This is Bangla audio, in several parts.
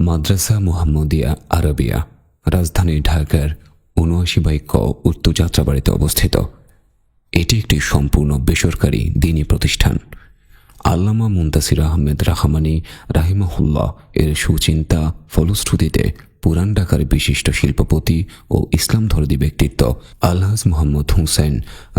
মাদ্রাসা মুহাম্মদিয়া আরবিয়া রাজধানী ঢাকার ৭৯/ক উত্তর যাত্রাবাড়িতে অবস্থিত। এটি একটি সম্পূর্ণ বেসরকারি দ্বীনী প্রতিষ্ঠান। আল্লামা মুনতাসির আহমেদ রাহমানী রাহিমাহুল্লাহ এর সুচিন্তা ফলশ্রুতিতে পুরান ঢাকার বিশিষ্ট শিল্পপতি ও ইসলামধর্মী ব্যক্তিত্ব আলহাজ মোহাম্মদ হুসাইন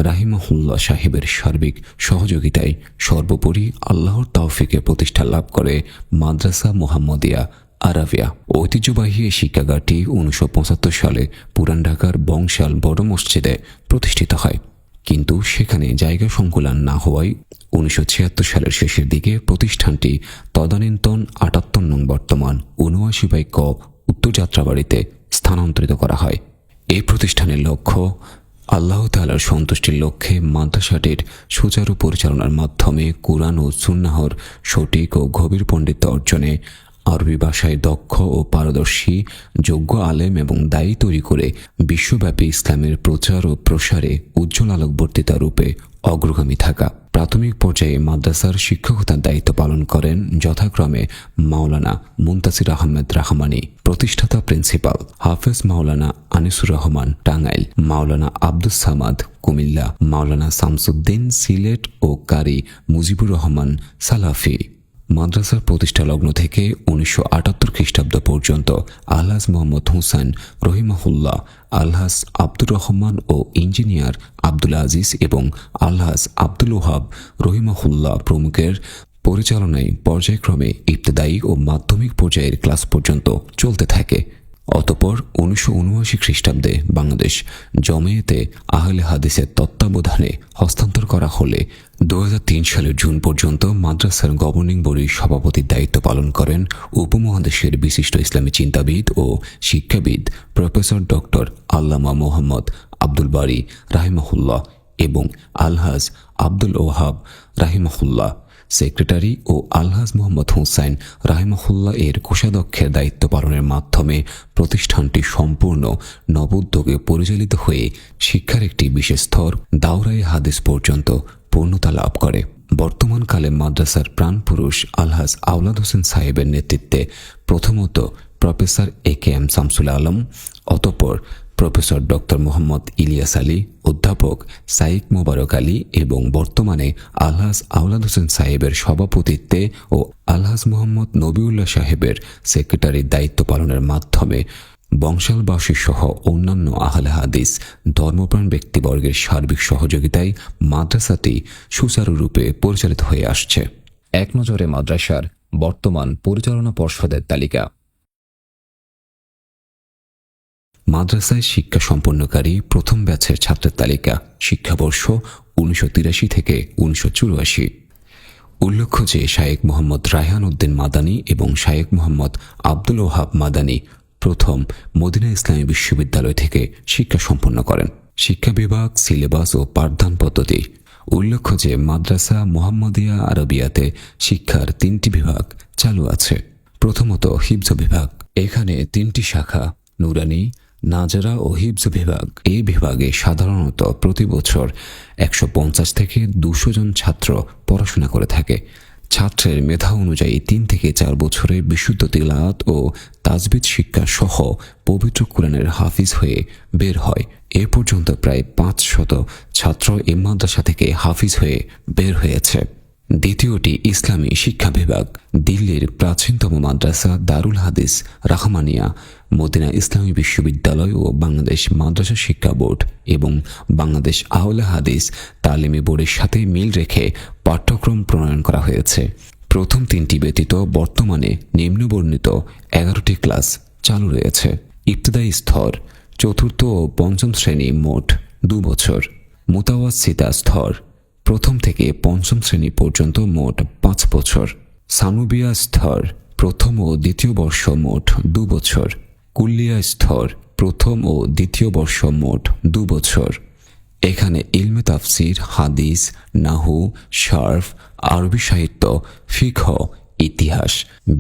রাহিমাহুল্লাহ সাহেবের সার্বিক সহযোগিতায় সর্বোপরি আল্লাহর তৌফিকে প্রতিষ্ঠা লাভ করে মাদ্রাসা মুহাম্মদিয়া আরাবিয়া। ঐতিহ্যবাহী এই শিক্ষাগারটি ১৯৭৫ সালে পুরান ঢাকার বংশাল বড় মসজিদে প্রতিষ্ঠিত হয়, কিন্তু সেখানে জায়গা সংকুলান না হওয়ায় ১৯৭৬ সালের শেষের দিকে প্রতিষ্ঠানটি তদানীন্তন ৭৮ নং বর্তমান ৭৯/ক উত্তর যাত্রাবাড়িতে স্থানান্তরিত করা হয়। এই প্রতিষ্ঠানের লক্ষ্য আল্লাহ তাআলার সন্তুষ্টির লক্ষ্যে মাদ্রাসাটির সুচারু পরিচালনার মাধ্যমে কুরআন ও সুন্নাহর সঠিক ও গভীর পণ্ডিত্য অর্জনে, আরবি ভাষায় দক্ষ ও পারদর্শী যোগ্য আলেম এবং দায়ী তৈরি করে বিশ্বব্যাপী ইসলামের প্রচার ও প্রসারে উজ্জ্বল আলোকবর্তিতা রূপে অগ্রগামী থাকা। প্রাথমিক পর্যায়ে মাদ্রাসার শিক্ষকতার দায়িত্ব পালন করেন যথাক্রমে মাওলানা মুনতাসির আহমেদ রাহমানী প্রতিষ্ঠাতা প্রিন্সিপাল, হাফেজ মাওলানা আনিসুর রহমান টাঙ্গাইল, মাওলানা আব্দুস সামাদ কুমিল্লা, মাওলানা শামসুদ্দিন সিলেট ও কারি মুজিবুর রহমান সালাফি। মাদ্রাসার প্রতিষ্ঠা লগ্ন থেকে ১৯৭৮ খ্রিস্টাব্দ পর্যন্ত আলহাজ মোহাম্মদ হুসাইন রহিমাহুল্লাহ, আলহাজ আব্দুর রহমান ও ইঞ্জিনিয়ার আব্দুল আজিজ এবং আলহাজ আব্দুল ওহাব রহিমাহুল্লাহ প্রমুখের পরিচালনায় পর্যায়ক্রমে ইবতেদায়ী ও মাধ্যমিক পর্যায়ের ক্লাস পর্যন্ত চলতে থাকে। অতঃপর ১৯৭৯ খ্রিস্টাব্দে বাংলাদেশ জমিয়তে আহলে হাদিসের তত্ত্বাবধানে হস্তান্তর করা হলে ২০০৩ সালের জুন পর্যন্ত মাদ্রাসার গভর্নিং বডির সভাপতির দায়িত্ব পালন করেন উপমহাদেশের বিশিষ্ট ইসলামী চিন্তাবিদ ও শিক্ষাবিদ প্রফেসর ডক্টর আল্লামা মোহাম্মদ আব্দুল বারী রাহিমাহুল্লাহ এবং আলহাজ আব্দুল ওহাব রাহিমাহুল্লাহ। সেক্রেটারি ও আলহাজ মোহাম্মদ হুসাইন রাহিমাহুল্লাহ এর কোষাধ্যক্ষের দায়িত্ব পালনের মাধ্যমে প্রতিষ্ঠানটি সম্পূর্ণ নবোদ্যোগে পরিচালিত হয়ে শিক্ষার একটি বিশেষ স্তর দাওরায়ে হাদিস পর্যন্ত পূর্ণতা লাভ করে। বর্তমানকালে মাদ্রাসার প্রাণপুরুষ আলহাজ আওলাদ হোসেন সাহেবের নেতৃত্বে প্রথমত প্রফেসর এ.কে.এম. শামসুল আলম, অতঃপর প্রফেসর ডক্টর মোহাম্মদ ইলিয়াস আলী, অধ্যাপক সাইক মোবারক আলী এবং বর্তমানে আলহাজ আওলাদ হোসেন সাহেবের সভাপতিত্বে ও আলহাজ মোহাম্মদ নবিউল্লাহ সাহেবের সেক্রেটারির দায়িত্ব পালনের মাধ্যমে বংশালবাসী সহ অন্যান্য আহলে হাদিস ধর্মপ্রাণ ব্যক্তিবর্গের সার্বিক সহযোগিতায় মাদ্রাসাটি সুচারুরূপে পরিচালিত হয়ে আসছে। এক নজরে মাদ্রাসার বর্তমান পরিচালনা পর্ষদের তালিকা। মাদ্রাসায় শিক্ষা সম্পন্নকারী প্রথম ব্যাচের ছাত্রের তালিকা শিক্ষাবর্ষ ১৯৮৩ থেকে ১৯৮৪। উল্লেখ্য যে শায়েখ মোহাম্মদ রায়হান উদ্দিন মাদানী এবং শায়েখ মোহাম্মদ আব্দুল ওহাব মাদানী প্রথম মদিনা ইসলামী বিশ্ববিদ্যালয় থেকে শিক্ষা সম্পন্ন করেন। শিক্ষা বিভাগ, সিলেবাস ও পাঠদান পদ্ধতি। উল্লেখ্য যে মাদ্রাসা মুহাম্মদিয়া আরবিয়াতে শিক্ষার ৩টি বিভাগ চালু আছে। প্রথমত হিফজ বিভাগ। এখানে 3টি শাখা নুরানি, নাজারা ও হিফজ বিভাগ। এই বিভাগে সাধারণত প্রতি বছর ১৫০ থেকে ২০০ জন ছাত্র পড়াশোনা করে থাকে। ছাত্রের মেধা অনুযায়ী ৩ থেকে ৪ বছরে বিশুদ্ধ তিলাওয়াত ও তাজবিদ শিক্ষা সহ পবিত্র কোরআনের হাফিজ হয়ে বের হয়। এ পর্যন্ত প্রায় ৫০০ ছাত্র এই মাদ্রাসা থেকে হাফিজ হয়ে বের হয়েছে। দ্বিতীয়টি ইসলামী শিক্ষা বিভাগ। দিল্লির প্রাচীনতম মাদ্রাসা দারুল হাদিস রাহমানিয়া, মদিনা ইসলামী বিশ্ববিদ্যালয় ও বাংলাদেশ মাদ্রাসা শিক্ষা বোর্ড এবং বাংলাদেশ আহলে হাদিস তালিমি বোর্ডের সাথে মিল রেখে পাঠ্যক্রম প্রণয়ন করা হয়েছে। প্রথম 3টি ব্যতীত বর্তমানে নিম্নবর্ণিত 11টি ক্লাস চালু রয়েছে। ইবতেদায়ী স্তর 4র্থ ও 5ম শ্রেণী মোট 2 বছর। মুতাওয়াসিতা স্তর 1ম থেকে 5ম শ্রেণী পর্যন্ত মোট 5 বছর। সানুবিয়া স্তর 1ম ও 2য় বর্ষ মোট 2 বছর। কুল্লিয়া স্তর 1ম ও 2য় বর্ষ মোট 2 বছর। এখানে ইলমে তাফসির, হাদিস, নাহু, শারফ, আরবি সাহিত্য, ফিকহ, ইতিহাস,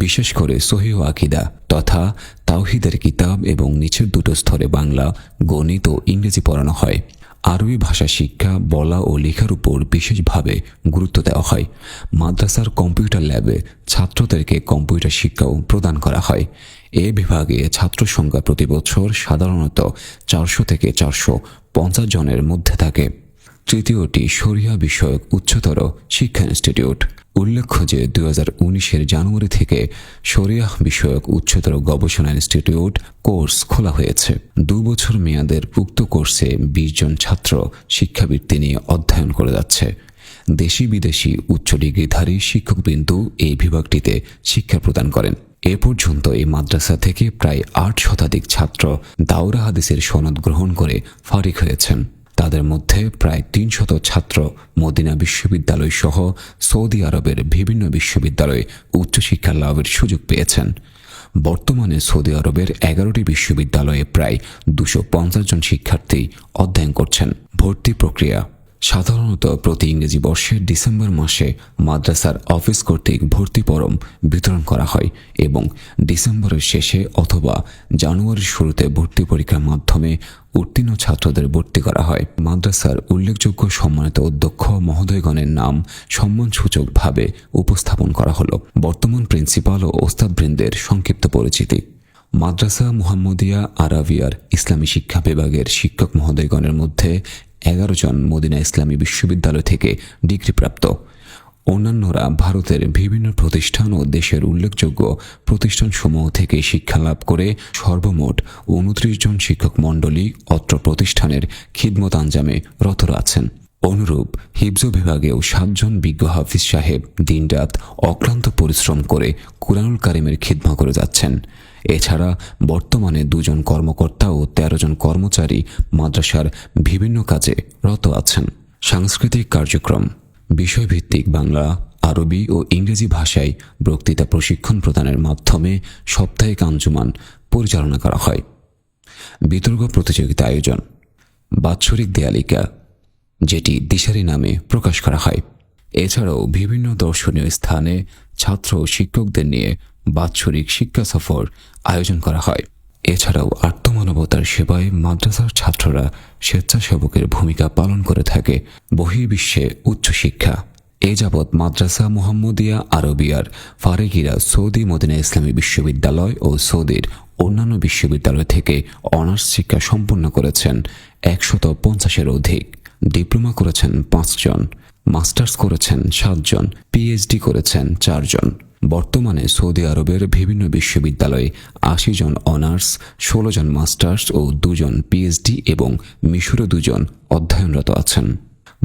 বিশেষ করে সহিহ আকীদা তথা তাওহীদের কিতাব এবং নিচের 2টো স্তরে বাংলা, গণিত ও ইংরেজি পড়ানো হয়। আরবি ভাষা শিক্ষা, বলা ও লেখার উপর বিশেষভাবে গুরুত্ব দেওয়া হয়। মাদ্রাসার কম্পিউটার ল্যাবে ছাত্রদেরকে কম্পিউটার শিক্ষাও প্রদান করা হয়। এ বিভাগে ছাত্র সংখ্যা প্রতি বছর সাধারণত 400 থেকে 450 জনের মধ্যে থাকে। তৃতীয়টি শরিয়া বিষয়ক উচ্চতর শিক্ষা ইনস্টিটিউট। উল্লেখ্য যে 2019-এর জানুয়ারি থেকে শরিয়া বিষয়ক উচ্চতর গবেষণা ইনস্টিটিউট কোর্স খোলা হয়েছে। 2 বছর মেয়াদের উক্ত কোর্সে 20 জন ছাত্র শিক্ষাবৃত্তি নিয়ে অধ্যয়ন করে যাচ্ছে। দেশি বিদেশি উচ্চ ডিগ্রিধারী শিক্ষকবৃন্দ এই বিভাগটিতে শিক্ষা প্রদান করেন। এ পর্যন্ত এই মাদ্রাসা থেকে প্রায় 8 শতাধিক ছাত্র দাওরা হাদিসের সনদ গ্রহণ করে ফারিক হয়েছেন। তাদের মধ্যে প্রায় 300 ছাত্র মদিনা বিশ্ববিদ্যালয় সহ সৌদি আরবের বিভিন্ন বিশ্ববিদ্যালয়ে উচ্চশিক্ষা লাভের সুযোগ পেয়েছেন। বর্তমানে সৌদি আরবের 11টি বিশ্ববিদ্যালয়ে প্রায় 250 জন শিক্ষার্থী অধ্যয়ন করছেন। ভর্তি প্রক্রিয়া সাধারণত প্রতি ইংরেজি বর্ষের ডিসেম্বর মাসে মাদ্রাসার অফিস কর্তৃক ভর্তি ফরম বিতরণ করা হয় এবং ডিসেম্বরের শেষে অথবা জানুয়ারির শুরুতে ভর্তি পরীক্ষার মাধ্যমে উত্তীর্ণ ছাত্রদের ভর্তি করা হয়। মাদ্রাসার উল্লেখযোগ্য সম্মানিত অধ্যক্ষ মহোদয়গণের নাম সম্মানসূচকভাবে উপস্থাপন করা হলো। বর্তমান প্রিন্সিপাল ও ওস্তাদবৃন্দের সংক্ষিপ্ত পরিচিতি। মাদ্রাসা মুহাম্মদিয়া আরাবিয়ার ইসলামী শিক্ষা বিভাগের শিক্ষক মহোদয়গণের মধ্যে 11 জন মদিনা ইসলামী বিশ্ববিদ্যালয় থেকে ডিগ্রিপ্রাপ্ত। অন্যান্যরা ভারতের বিভিন্ন প্রতিষ্ঠান ও দেশের উল্লেখযোগ্য প্রতিষ্ঠানসমূহ থেকে শিক্ষালাভ করে সর্বমোট 29 জন শিক্ষক মণ্ডলী অত্র প্রতিষ্ঠানের খিদমত আঞ্জামে রত আছেন। অনুরূপ হিফজ বিভাগেও 7 জন বিজ্ঞ হাফিজ সাহেব দিনরাত অক্লান্ত পরিশ্রম করে কুরআনুল কারীমের খিদমত করে যাচ্ছেন। এছাড়া বর্তমানে 2 জন কর্মকর্তা ও 13 জন কর্মচারী মাদ্রাসার বিভিন্ন কাজে রত আছেন। সাংস্কৃতিক কার্যক্রম বিষয়ভিত্তিক বাংলা, আরবি ও ইংরেজি ভাষায় বক্তৃতা প্রশিক্ষণ প্রদানের মাধ্যমে সাপ্তাহিক আঞ্জুমান পরিচালনা করা হয়। বিতর্ক প্রতিযোগিতা আয়োজন, বাৎসরিক দেয়ালিকা যেটি দিশারি নামে প্রকাশ করা হয়। এছাড়াও বিভিন্ন দর্শনীয় স্থানে ছাত্র ও শিক্ষকদের নিয়ে বাৎসরিক শিক্ষা সফর আয়োজন করা হয়। এছাড়াও আত্মমানবতার সেবায় মাদ্রাসার ছাত্ররা স্বেচ্ছাসেবকের ভূমিকা পালন করে থাকে। বহির্বিশ্বে উচ্চশিক্ষা এ যাবৎ মাদ্রাসা মুহাম্মদিয়া আরবিয়ার ফারেগিরা সৌদি মদিনা ইসলামী বিশ্ববিদ্যালয় ও সৌদির অন্যান্য বিশ্ববিদ্যালয় থেকে অনার্স শিক্ষা সম্পন্ন করেছেন 150-এর অধিক। ডিপ্লোমা করেছেন 5 জন, মাস্টার্স করেছেন 7 জন, পিএইচডি করেছেন 4 জন। বর্তমানে সৌদি আরবের বিভিন্ন বিশ্ববিদ্যালয়ে 80 জন অনার্স, 16 জন মাস্টার্স ও 2 জন পিএইচডি এবং মিশরে 2 জন অধ্যয়নরত আছেন।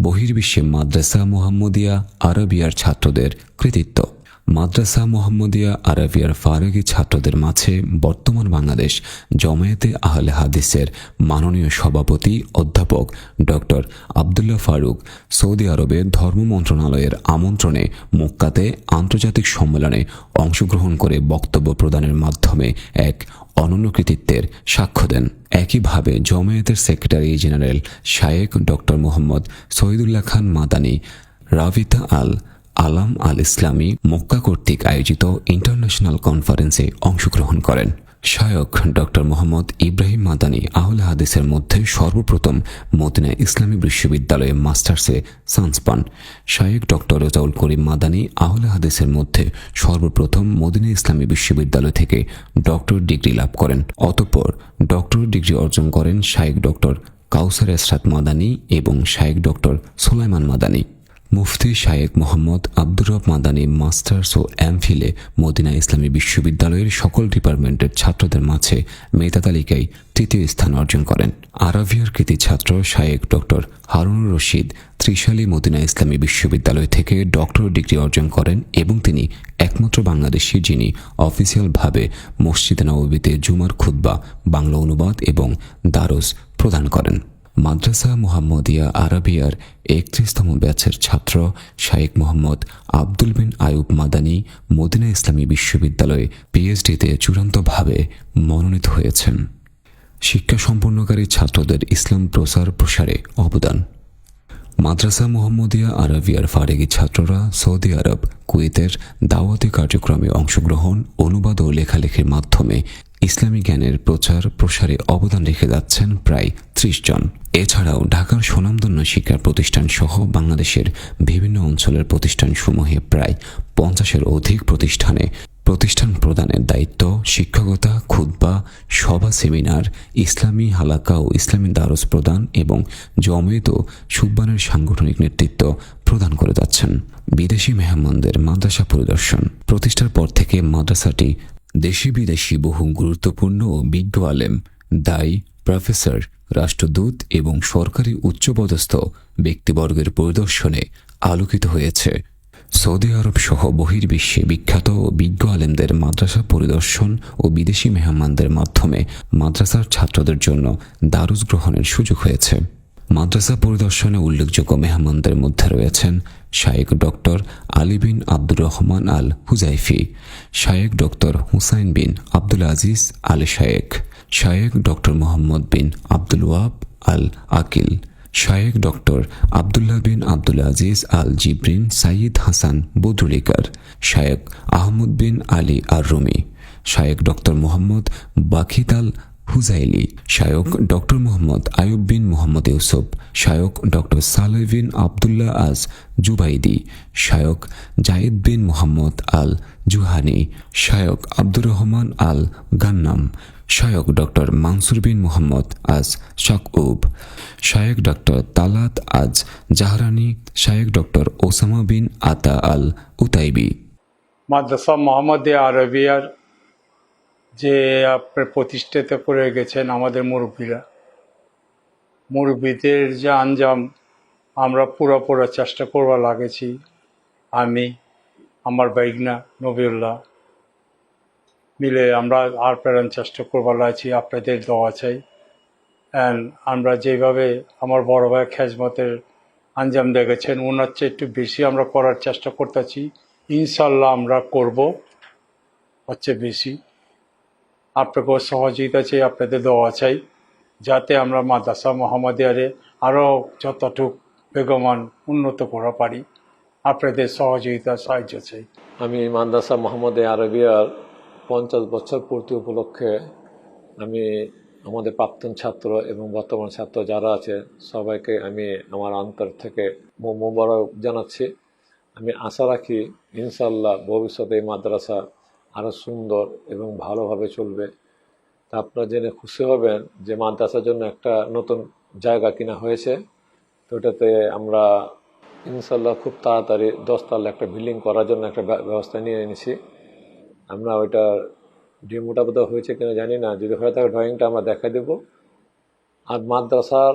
বহির্বিশ্বে মাদ্রাসা মুহাম্মদিয়া আরাবিয়ার ছাত্রদের কৃতিত্ব। মাদ্রাসা মুহাম্মদিয়া আরাবিয়ার ফারেগি ছাত্রদের মাঝে বর্তমান বাংলাদেশ জমায়েতে আহলে হাদিসের মাননীয় সভাপতি অধ্যাপক ডক্টর আব্দুল্লাহ ফারুক সৌদি আরবে ধর্ম মন্ত্রণালয়ের আমন্ত্রণে মক্কাতে আন্তর্জাতিক সম্মেলনে অংশগ্রহণ করে বক্তব্য প্রদানের মাধ্যমে এক অনন্য কৃতিত্বের সাক্ষ্য দেন। একইভাবে জমায়েতের সেক্রেটারি জেনারেল শায়েখ ডক্টর মোহাম্মদ শহীদুল্লাহ খান মাদানী রাবিতা আল আলাম আল ইসলামী মক্কা কর্তৃক আয়োজিত ইন্টারন্যাশনাল কনফারেন্সে অংশগ্রহণ করেন। শায়খ ডক্টর মোহাম্মদ ইব্রাহিম মাদানী আহলে হাদিসের মধ্যে সর্বপ্রথম মদিনা ইসলামী বিশ্ববিদ্যালয়ে মাস্টার্সে চান্স পান। শায়খ ডক্টর রেজাউল করিম মাদানী আহলে হাদিসের মধ্যে সর্বপ্রথম মদিনা ইসলামী বিশ্ববিদ্যালয় থেকে ডক্টর ডিগ্রি লাভ করেন। অতঃপর ডক্টর ডিগ্রি অর্জন করেন শায়খ ডক্টর কাউসার এসরাত মাদানী এবং শায়খ ডক্টর সুলাইমান মাদানী। মুফতি শায়েখ মোহাম্মদ আব্দুর রব মাদানী মাস্টার্স ও এমফিলে মদিনা ইসলামী বিশ্ববিদ্যালয়ের সকল ডিপার্টমেন্টের ছাত্রদের মাঝে মেধা তালিকায় 3য় স্থান অর্জন করেন। আরাবিয়ার কৃতি ছাত্র শায়েখ ডক্টর হারুনুর রশিদ ত্রিশালী মদিনা ইসলামী বিশ্ববিদ্যালয় থেকে ডক্টর ডিগ্রি অর্জন করেন এবং তিনি একমাত্র বাংলাদেশি যিনি অফিসিয়ালভাবে মসজিদে নববীতে জুমার খুতবা বাংলা অনুবাদ এবং দারুস প্রদান করেন। মাদ্রাসা মুহাম্মদিয়া আরাবিয়ার 31তম ব্যাচের ছাত্র শাইখ মোহাম্মদ আব্দুল বিন আয়ুব মাদানী মদিনা ইসলামী বিশ্ববিদ্যালয়ে পিএইচডিতে চূড়ান্তভাবে মনোনীত হয়েছেন। শিক্ষা সম্পন্নকারী ছাত্রদের ইসলাম প্রচার প্রসারে অবদান। মাদ্রাসা মুহাম্মদিয়া আরাবিয়ার ফারেগি ছাত্ররা সৌদি আরব, কুয়েতের দাওয়াতি কার্যক্রমে অংশগ্রহণ, অনুবাদ ও লেখালেখির মাধ্যমে ইসলামী জ্ঞানের প্রচার প্রসারে অবদান রেখে যাচ্ছেন প্রায় 30 জন। এছাড়াও ঢাকার স্বনামধন্য শিক্ষা প্রতিষ্ঠান সহ বাংলাদেশের বিভিন্ন অঞ্চলের প্রতিষ্ঠানসমূহে প্রায় 50-এর অধিক প্রতিষ্ঠান প্রদানের দায়িত্ব, শিক্ষকতা, খুতবা, সভা, সেমিনার, ইসলামী হালাকা ও ইসলামী দারস প্রদান এবং জমিয়ত ও সুববানের সাংগঠনিক নেতৃত্ব প্রদান করে যাচ্ছেন। বিদেশি মেহমানদের মাদ্রাসা পরিদর্শন প্রতিষ্ঠার পর থেকে মাদ্রাসাটি দেশি বিদেশি বহু গুরুত্বপূর্ণ ও বিজ্ঞ আলেম, দায়ী, প্রফেসর, রাষ্ট্রদূত এবং সরকারি উচ্চপদস্থ ব্যক্তিবর্গের পরিদর্শনে আলোকিত হয়েছে। সৌদি আরব সহ বহির্বিশ্বে বিখ্যাত ও বিজ্ঞ আলেমদের মাদ্রাসা পরিদর্শন ও বিদেশি মেহমানদের মাধ্যমে মাদ্রাসার ছাত্রদের জন্য দারুস গ্রহণের সুযোগ হয়েছে। মাদ্রাসা পরিদর্শনে উল্লেখযোগ্য মেহমানদের মধ্যে রয়েছেন শায়েখ ডক্টর আলী বিন আব্দুর রহমান আল হুজাইফি, শায়েখ ডক্টর হুসাইন বিন আব্দুল আজিজ আল শায়েখ, শায়েখ ডক্টর মোহাম্মদ বিন আব্দুল ওয়াব আল আকিল, শায়েখ ডক্টর আবদুল্লাহ বিন আব্দুল আজিজ আল জিব্রিন সাইয়িদ হাসান বদরুলিকার, শায়েখ আহমদ বিন আলী আর রুমি, শায়েখ ডক্টর মোহাম্মদ বাখিত আল হুজাইলি, শায়ক ডক্টর মোহাম্মদ আয়ুব বিন মোহাম্মদ ইউসুফ, শায়ক ডক্টর সালেহ বিন আবদুল্লাহ আজ জুবাইদি, শায়ক জায়েদ বিন মোহাম্মদ আল জুহানি, শায়ক আব্দুর রহমান আল গান্নাম, শায়ক ডক্টর মানসুর বিন মোহাম্মদ আজ শাকউব, শায়ক ডক্টর তালাত আজ জাহরানি, শায়ক ডক্টর ওসামা বিন আতা আল উতাইবি। মাদ্রাসা মোহাম্মদিয়া আরবিয়ার যে আপনার প্রতিষ্ঠিত করে গেছেন আমাদের মুরব্বীদের যে আঞ্জাম আমরা পুরো চেষ্টা করবার লাগেছি। আমি, আমার বাইগনা নবিউল্লাহ মিলে আমরা আর প্রেরণ চেষ্টা করবার লাগছি। আপনাদের দোয়া চাই। অ্যান্ড আমরা যেভাবে আমার বড় ভাই খেজমতের আঞ্জাম দেখেছেন, ওনার চেয়ে একটু বেশি আমরা করার চেষ্টা করতেছি। ইনশাল্লাহ আমরা করব হচ্ছে বেশি। আপনাকেও সহযোগিতা চাই, আপনাদের দোয়া চাই, যাতে আমরা মাদ্রাসা মোহাম্মদিয়ারে আরও যতটুক বেগমান উন্নত করা পারি। আপনাদের সহযোগিতা সাহায্য চাই। আমি মাদ্রাসা মোহাম্মদিয়া আরবিয়ার 50 বছর পূর্তি উপলক্ষে আমি আমাদের প্রাক্তন ছাত্র এবং বর্তমান ছাত্র যারা আছে সবাইকে আমি আমার অন্তর থেকে মোবারক জানাচ্ছি। আমি আশা রাখি ইনশাল্লাহ ভবিষ্যতে এই মাদ্রাসা আরও সুন্দর এবং ভালোভাবে চলবে। তা আপনারা জেনে খুশি হবেন যে মাদ্রাসার জন্য একটা নতুন জায়গা কিনা হয়েছে। তো ওটাতে আমরা ইনশাল্লাহ খুব তাড়াতাড়ি 10 তলা একটা বিল্ডিং করার জন্য একটা ব্যবস্থা নিয়ে এনেছি। আমরা ওইটার ডেমোটা বোধহয় হয়েছে কিনা জানি না, যদি হয়ে থাকে ড্রয়িংটা আমরা দেখা দেব। আর মাদ্রাসার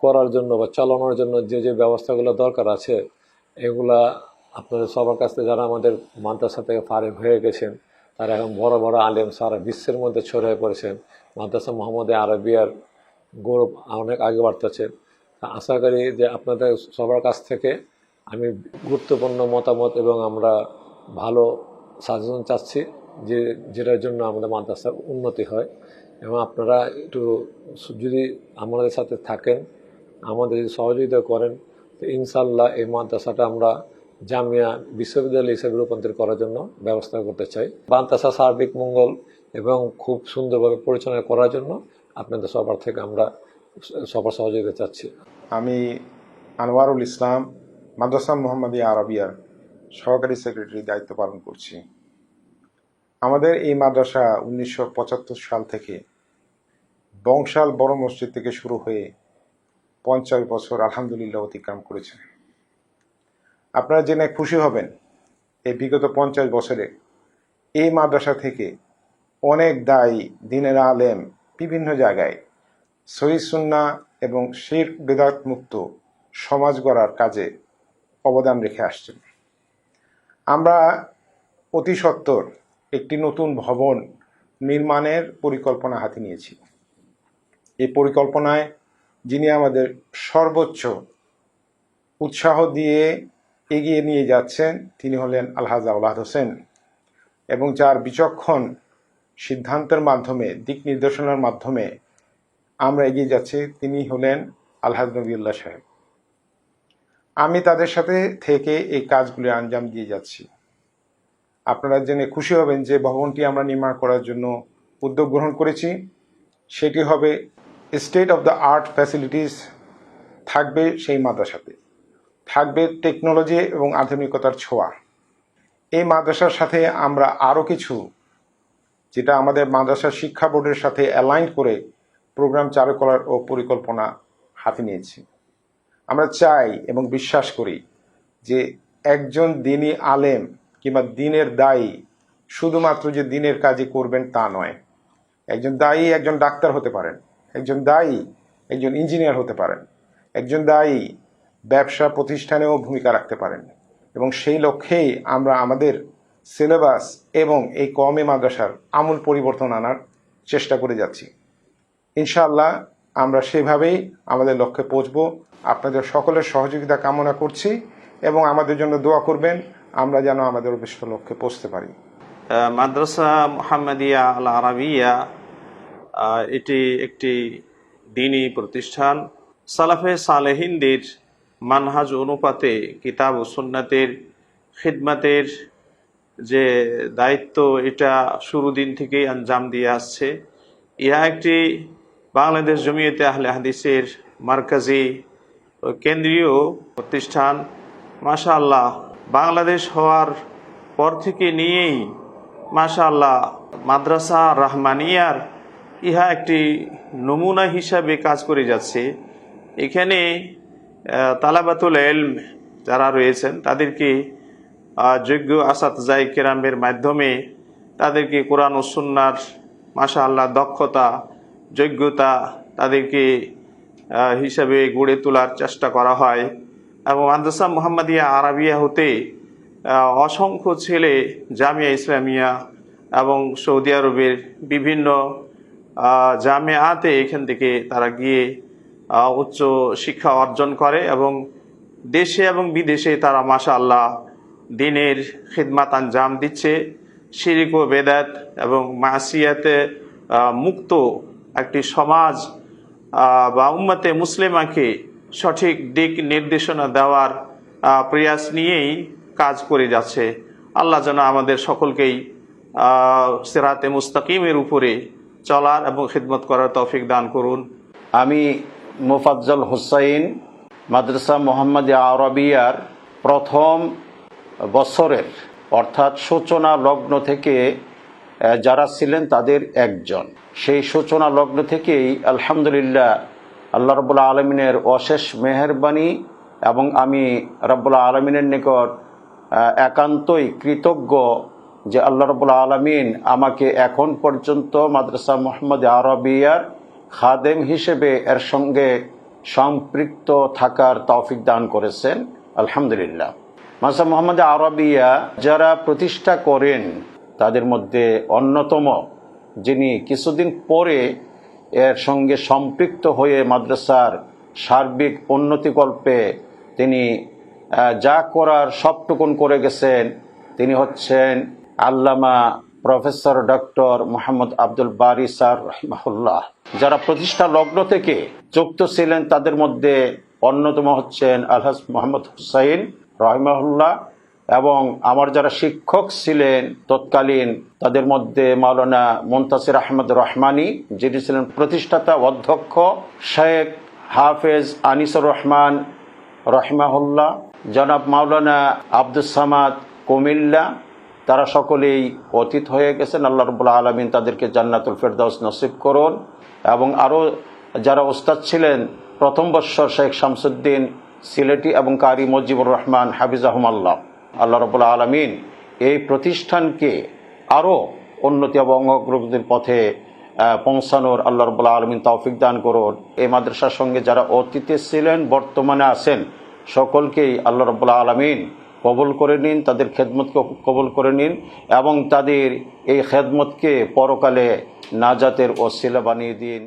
করার জন্য বা চালানোর জন্য যে ব্যবস্থাগুলো দরকার আছে এগুলা আপনাদের সবার কাছ থেকে যারা আমাদের মাদ্রাসা থেকে ফারিগ হয়ে গেছেন তারা এখন বড় বড় আলেম সারা বিশ্বের মধ্যে ছড়িয়ে পড়েছেন। মাদ্রাসা মোহাম্মদিয়া আরবিয়ার গৌরব অনেক আগে বাড়তেছে। আশা করি যে আপনাদের সবার কাছ থেকে আমি গুরুত্বপূর্ণ মতামত এবং আমরা ভালো সাজেশন চাচ্ছি যেটার জন্য আমাদের মাদ্রাসার উন্নতি হয়। এবং আপনারা একটু যদি আমাদের সাথে থাকেন, আমাদের যদি সহযোগিতা করেন, তো ইনশাল্লাহ এই মাদ্রাসাটা আমরা জামিয়া বিশ্ববিদ্যালয় হিসেবে রূপান্তর করার জন্য ব্যবস্থা করতে চাই। মাদ্রাসা সার্বিক মঙ্গল এবং খুব সুন্দরভাবে পরিচালনা করার জন্য আপনাদের সবার থেকে আমরা সবার সহযোগিতা চাচ্ছি। আমি আনোয়ারুল ইসলাম, মাদ্রাসা মোহাম্মদিয়া আরবিয়ার সহকারী সেক্রেটারি দায়িত্ব পালন করছি। আমাদের এই মাদ্রাসা 1975 সাল থেকে বংশাল বড় মসজিদ থেকে শুরু হয়ে 50 বছর আলহামদুলিল্লাহ অতিক্রম করেছে। আপনারা জেনে খুশি হবেন এই বিগত 50 বছরে এই মাদ্রাসা থেকে অনেক দায়ী দ্বীনের আলেম বিভিন্ন জায়গায় সহিহ সুন্নাহ এবং শিরক বিদআত মুক্ত সমাজ গড়ার কাজে অবদান রেখে আসছেন। আমরা অতি সত্বর একটি নতুন ভবন নির্মাণের পরিকল্পনা হাতে নিয়েছি। এই পরিকল্পনায় যিনি আমাদের সর্বোচ্চ উৎসাহ দিয়ে এগিয়ে নিয়ে যাচ্ছেন তিনি হলেন আলহাজ আওলাদ হোসেন, এবং যার বিচক্ষণ সিদ্ধান্তের মাধ্যমে দিক নির্দেশনার মাধ্যমে আমরা এগিয়ে যাচ্ছি তিনি হলেন আলহাজ নবিউল্লাহ সাহেব। আমি তাদের সাথে থেকে এই কাজগুলি আঞ্জাম দিয়ে যাচ্ছি। আপনারা জেনে খুশি হবেন যে ভবনটি আমরা নির্মাণ করার জন্য উদ্যোগ গ্রহণ করেছি। সেটি হবে state of the art facilities থাকবে সেই মাদ্রাসাতে, থাকবে টেকনোলজি এবং আধুনিকতার ছোঁয়া। এই মাদ্রাসার সাথে আমরা আরও কিছু, যেটা আমাদের মাদ্রাসা শিক্ষা বোর্ডের সাথে অ্যালাইন করে প্রোগ্রাম চালু করার ও পরিকল্পনা হাতে নিয়েছি। আমরা চাই এবং বিশ্বাস করি যে একজন দ্বীনি আলেম কিংবা দ্বীনের দায়ী শুধুমাত্র যে দ্বীনের কাজই করবেন তা নয়। একজন দায়ী একজন ডাক্তার হতে পারেন, একজন দায়ী একজন ইঞ্জিনিয়ার হতে পারেন, একজন দায়ী ব্যবসা প্রতিষ্ঠানেও ভূমিকা রাখতে পারেন। এবং সেই লক্ষ্যেই আমরা আমাদের সিলেবাস এবং এই কওমি মাদ্রাসার আমূল পরিবর্তন আনার চেষ্টা করে যাচ্ছি। ইনশাআল্লাহ আমরা সেভাবেই আমাদের লক্ষ্যে পৌঁছব। আপনাদের সকলের সহযোগিতা কামনা করছি এবং আমাদের জন্য দোয়া করবেন, আমরা যেন আমাদের উদ্দেশ্য লক্ষ্যে পৌঁছতে পারি। মাদ্রাসা মুহাম্মাদিয়া আল আরাবিয়া এটি একটি দ্বীনি প্রতিষ্ঠান। সালাফে সালেহিনদের মানহাজ অনুপাতে কিতাব ও সুন্নাতের খিদমতের যে দায়িত্ব, এটা শুরু দিন থেকেই আঞ্জাম দিয়ে আসছে। ইহা একটি বাংলাদেশ জমিয়তে আহলে হাদিসের মার্কাজি ও কেন্দ্রীয় প্রতিষ্ঠান। মাশাআল্লাহ, বাংলাদেশ হওয়ার পর থেকে নিয়েই মাশাআল্লাহ মাদ্রাসা রাহমানিয়ার ইহা একটি নমুনা হিসাবে কাজ করে যাচ্ছে। এখানে তালাবাতুল ইলম যারা রয়েছেন তাদেরকে যোগ্য আসাতজায়ে কেরামের মাধ্যমে তাদেরকে কোরআন ও সুন্নাহর মাশাআল্লাহ দক্ষতা যোগ্যতা তাদেরকে হিসাবে গড়ে তোলার চেষ্টা করা হয়। এবং মাদ্রাসা মুহাম্মাদিয়া আরাবিয়া হতে অসংখ্য ছেলে জামিয়া ইসলামিয়া এবং সৌদি আরবের বিভিন্ন জামিয়াতে এখান থেকে তারা গিয়ে উচ্চ শিক্ষা অর্জন করে এবং দেশে এবং বিদেশে তারা মাশাআল্লাহ দ্বীনের খিদমাত আঞ্জাম দিচ্ছে। শিরক ও বেদাত এবং মাসিয়াতে মুক্ত একটি সমাজ বা উম্মতে মুসলিমাকে সঠিক দিক নির্দেশনা দেওয়ার প্রয়াস নিয়েই কাজ করে যাচ্ছে। আল্লাহ যেন আমাদের সকলকেই সিরাতে মুস্তাকিমের উপরে চলার এবং খিদমত করার তৌফিক দান করুন। আমি মোফাজ্জল হুসাইন, মাদ্রাসা মুহাম্মাদিয়া আরাবিয়ার প্রথম বছরের অর্থাৎ সূচনা লগ্ন থেকে যারা ছিলেন তাদের একজন। সেই সূচনা লগ্ন থেকেই আলহামদুলিল্লাহ আল্লাহ রাব্বুল আলামিনের অশেষ মেহেরবানি এবং আমি রাব্বুল আলামিনের নিকট একান্তই কৃতজ্ঞ যে আল্লাহ রাব্বুল আলামিন আমাকে এখন পর্যন্ত মাদ্রাসা মুহাম্মাদিয়া আরাবিয়ার খাদেম হিসেবে এর সঙ্গে সম্পৃক্ত থাকার তৌফিক দান করেছেন। আলহামদুলিল্লাহ। মাদ্রাসা মুহাম্মাদিয়া আরাবিয়া যারা প্রতিষ্ঠা করেন তাদের মধ্যে অন্যতম, যিনি কিছুদিন পরে এর সঙ্গে সম্পৃক্ত হয়ে মাদ্রাসার সার্বিক উন্নতিকল্পে তিনি যা করার সবটুকুন করে গেছেন, তিনি হচ্ছেন আল্লামা প্রফেসর ডক্টর মোহাম্মদ আব্দুল বারী স্যার রাহিমাহুল্লাহ। যারা প্রতিষ্ঠা লগ্ন থেকে যুক্ত ছিলেন তাদের মধ্যে অন্যতম হচ্ছেন আলহাজ মোহাম্মদ হুসাইন রাহিমাহুল্লাহ এবং আমার যারা শিক্ষক ছিলেন তৎকালীন তাদের মধ্যে মাওলানা মুনতাসির আহমদ রহমানী, যিনি ছিলেন প্রতিষ্ঠাতা অধ্যক্ষ, শেখ হাফেজ আনিসুর রহমান রহিমাহুল্লাহ, জনাব মাওলানা আব্দুস সামাদ কুমিল্লা, তারা সকলেই অতীত হয়ে গেছেন। আল্লাহ রাব্বুল আলামিন তাদেরকে জান্নাতুল ফেরদাউস নসিব করুন। এবং আরও যারা ওস্তাদ ছিলেন প্রথম বৎসর শেখ শামসুদ্দিন সিলেটি এবং কারি মুজিবুর রহমান হাফিজাহুমাল্লাহ। আল্লাহ রাব্বুল আলামিন এই প্রতিষ্ঠানকে আরও উন্নতি এবং অগ্রগতির পথে পৌঁছানোর আল্লাহ রাব্বুল আলামিন তৌফিক দান করুন। এই মাদ্রাসার সঙ্গে যারা অতীতে ছিলেন বর্তমানে আছেন সকলকেই আল্লাহ রাব্বুল আলামিন কবুল করে নিন, তাদের খেদমতকে কবুল করে নিন এবং তাদের এই খেদমতকে পরকালে নাজাতের ওসিলা বানিয়ে দিন।